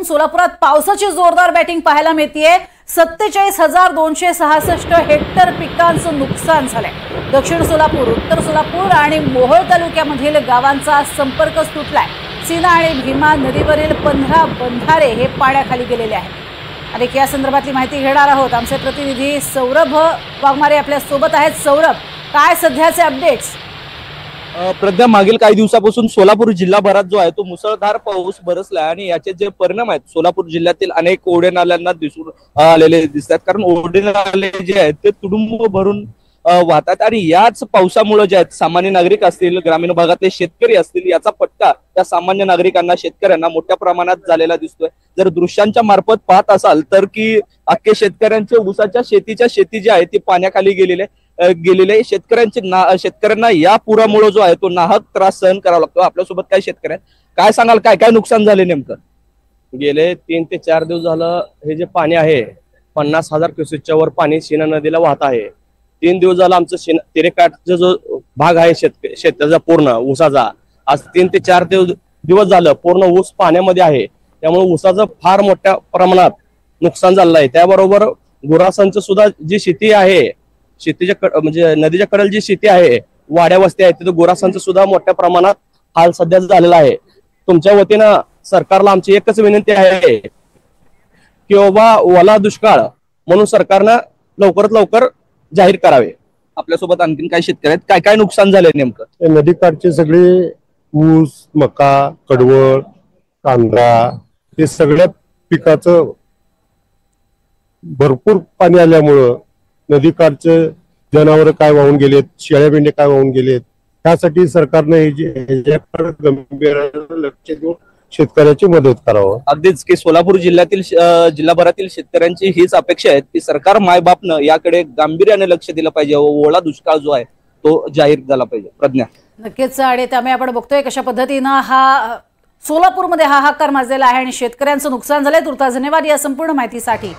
सोलापुरात पावसाची जोरदार बॅटिंग पाहायला मिळतेय। 47,266 हेक्टर पिकांचं नुकसान झालंय। दक्षिण सोलापूर, उत्तर सोलापूर आणि मोहोळ तालुक्यामधील गावांचा संपर्क तुटलाय। सीना आणि भीमा नदीवरील 15 बंधारे हे पाण्याखाली गेलेले आहेत। आणि या संदर्भातली माहिती घेणार आहोत। आमचे प्रतिनिधी सौरभ वाघमारे आपल्या सोबत आहेत। सौरभ, काय सध्याचे अपडेट्स? प्रज्ञा, मागील काही दिवसापासून सोलापूर जिल्हाभरात जो आहे तो मुसळधार पाऊस बरसला आणि याचे जे परिणाम आहेत सोलापूर जिल्ह्यातील अनेक ओढे नाल्यांना दिसून आलेले दिसतात। कारण ओढे नाले जे आहेत ते तुडुंब भरून वाहतात आणि याच पावसामुळे जे आहेत सामान्य नागरिक असतील, ग्रामीण भागातले शेतकरी असतील, याचा फटका त्या सामान्य नागरिकांना, शेतकऱ्यांना मोठ्या प्रमाणात झालेला दिसतोय। जर दृश्यांच्या मार्फत पाहत असाल तर की अख्खे शेतकऱ्यांचे ऊसाच्या शेती जी आहे ती पाण्याखाली गेलेले शेतकऱ्यांना या पुरामुळे जो आहे तो नाहक त्रास सहन करावा लागतो। आपल्यासोबत काही शेतकरी आहेत, काय सांगाल, काय काय नुकसान झाले नेमकं? गेले 3 ते 4 दिवस झालं हे जे पाणी आहे 50,000 क्युसेकच्या वर पाणी सीना नदीला वाहत आहे। 3 दिवस झालं आमचं तेरेकाठचा जो भाग आहे शेताचा पूर्ण ऊसाचा, आज 3 ते 4 दिवस झालं पूर्ण ऊस पाण्यामध्ये आहे। त्यामुळे ऊसाचं फार मोठ्या प्रमाणात नुकसान झालेलं आहे। त्याबरोबर गुरासांचं सुद्धा जी शेती आहे, शेतीच्या म्हणजे नदीच्या कडेला जी शेती आहे, वाड्या वस्ती आहेत, तिथे गुरासांचं सुद्धा मोठ्या प्रमाणात हाल सध्या झालेला आहे। तुमच्या वतीनं सरकारला आमची एकच विनंती आहे की बाबा ओला दुष्काळ म्हणून सरकारनं लवकरात लवकर जाहीर करावे। आपल्यासोबत आणखीन काही शेतकरी आहेत, काय काय नुकसान झाले नेमकं? नदीकाठचे सगळे ऊस, मका, कडवळ, कांदा हे सगळ्या पिकाचं भरपूर पाणी आल्यामुळं नदीकाठचे जनावर काय वाहून गेलेत, शेळ्या मेंढे काय वाहून गेलेत, त्यासाठी सरकारने ह्याच्याकडे गंभीर लक्ष देऊन शेतकऱ्याची मदत करावं। अगदीच की सोलापूर जिल्हाभरातील शेतकऱ्यांची हीच अपेक्षा आहे की सरकार मायबापनं याकडे गांभीर्याने लक्ष दिलं पाहिजे व ओला दुष्काळ जो आहे तो जाहीर झाला पाहिजे। प्रज्ञा, नक्कीच। आणि त्यामुळे आपण बघतोय कशा पद्धतीनं हा सोलापूरमध्ये हाहाकार माजलेला आहे आणि शेतकऱ्यांचं नुकसान झालंय। तुर्तास धन्यवाद या संपूर्ण माहितीसाठी।